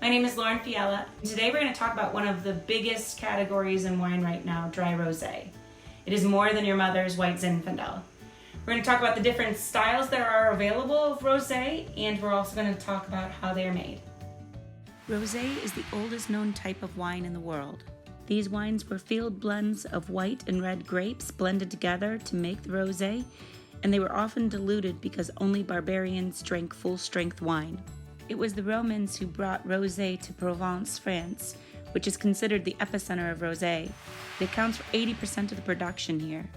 My name is Lauren Fiella. Today we're going to talk about one of the biggest categories in wine right now, dry rosé. It is more than your mother's white Zinfandel. We're going to talk about the different styles that are available of rosé, and we're also going to talk about how they are made. Rosé is the oldest known type of wine in the world. These wines were field blends of white and red grapes blended together to make the rosé, and they were often diluted because only barbarians drank full-strength wine. It was the Romans who brought rosé to Provence, France, which is considered the epicenter of rosé. It accounts for 80% of the production here.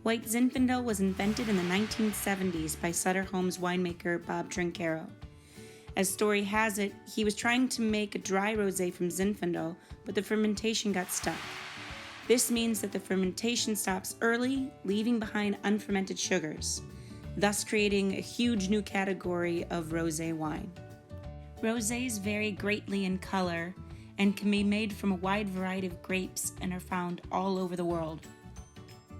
White Zinfandel was invented in the 1970s by Sutter Home's winemaker Bob Trinchero. As story has it, he was trying to make a dry rosé from Zinfandel, but the fermentation got stuck. This means that the fermentation stops early, leaving behind unfermented sugars, thus creating a huge new category of rosé wine. Rosés vary greatly in color and can be made from a wide variety of grapes and are found all over the world.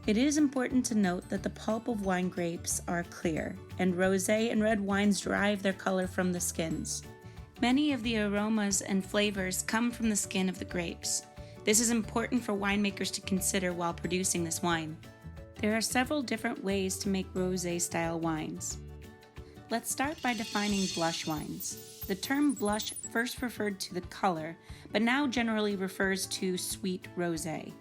It is important to note that the pulp of wine grapes are clear, and rosé and red wines derive their color from the skins. Many of the aromas and flavors come from the skin of the grapes. This is important for winemakers to consider while producing this wine. There are several different ways to make rosé-style wines. Let's start by defining blush wines. The term blush first referred to the color, but now generally refers to sweet rosé.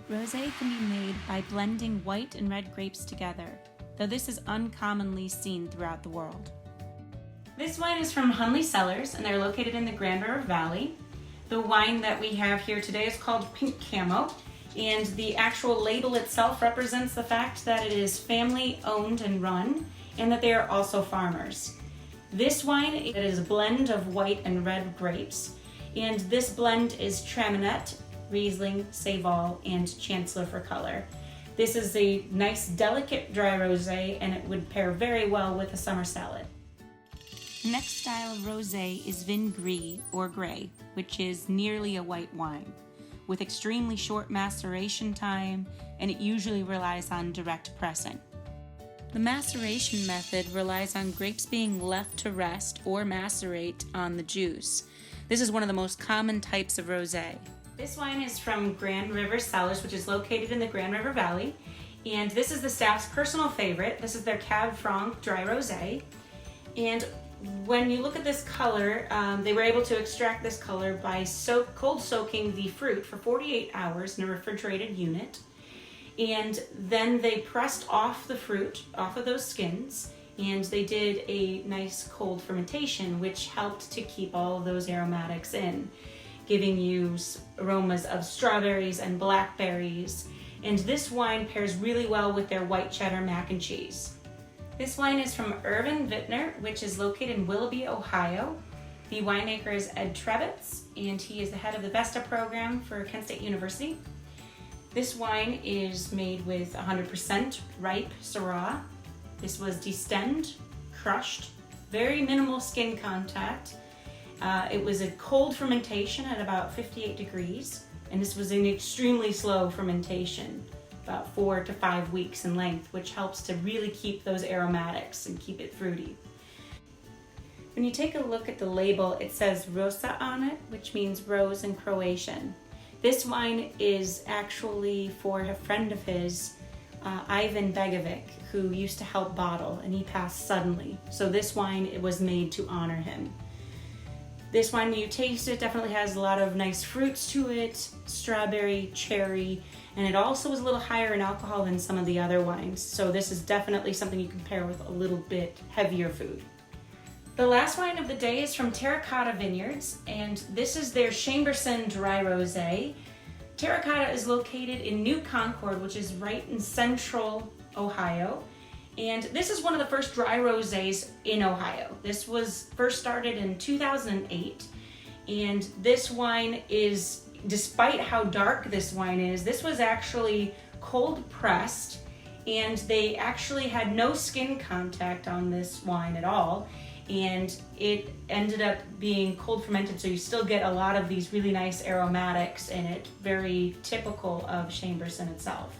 Rosé can be made by blending white and red grapes together, though this is uncommonly seen throughout the world. This wine is from Hunley Cellars, and they're located in the Grand River Valley. The wine that we have here today is called Pink Camel, and the actual label itself represents the fact that it is family owned and run, and that they are also farmers. This wine is a blend of white and red grapes, and this blend is Traminette, Riesling, Seyval, and Chancellor for color. This is a nice, delicate dry rosé, and it would pair very well with a summer salad. The next style of rosé is Vin Gris, or gray, which is nearly a white wine, with extremely short maceration time, and it usually relies on direct pressing. The maceration method relies on grapes being left to rest or macerate on the juice. This is one of the most common types of rosé. This wine is from Grand River Cellars, which is located in the Grand River Valley, and this is the staff's personal favorite. This is their Cab Franc dry rosé, and when you look at this color, they were able to extract this color by cold soaking the fruit for 48 hours in a refrigerated unit, and then they pressed off the fruit off of those skins, and they did a nice cold fermentation, which helped to keep all of those aromatics in, giving you aromas of strawberries and blackberries. And this wine pairs really well with their white cheddar mac and cheese. This wine is from Irvin Vintner, which is located in Willoughby, Ohio. The winemaker is Ed Trebitz, and he is the head of the Vesta program for Kent State University. This wine is made with 100% ripe Syrah. This was destemmed, crushed, very minimal skin contact. It was a cold fermentation at about 58 degrees, and this was an extremely slow fermentation, about 4 to 5 weeks in length, which helps to really keep those aromatics and keep it fruity. When you take a look at the label, it says Rosé on it, which means rose in Croatian. This wine is actually for a friend of his, Ivan Begovic, who used to help bottle, and he passed suddenly. So this wine, it was made to honor him. This wine, when you taste it, definitely has a lot of nice fruits to it, strawberry, cherry, and it also is a little higher in alcohol than some of the other wines. So this is definitely something you can pair with a little bit heavier food. The last wine of the day is from Terra Vineyards, and this is their Chambourcin dry rosé. Terra is located in New Concord, which is right in central Ohio. And this is one of the first dry rosés in Ohio. This was first started in 2008, and this wine is, despite how dark this wine is, this was actually cold pressed, and they actually had no skin contact on this wine at all, and it ended up being cold fermented, so you still get a lot of these really nice aromatics in it, very typical of Chambourcin itself.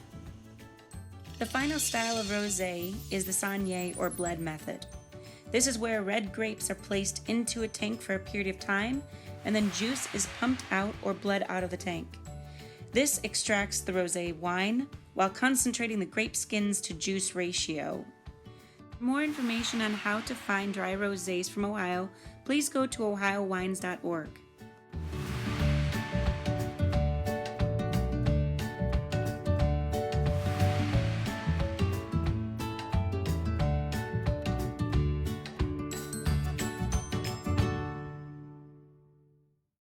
The final style of rosé is the Sonnier or Bled method. This is where red grapes are placed into a tank for a period of time, and then juice is pumped out or bled out of the tank. This extracts the rosé wine while concentrating the grape skins to juice ratio. For more information on how to find dry rosés from Ohio, please go to ohiowines.org.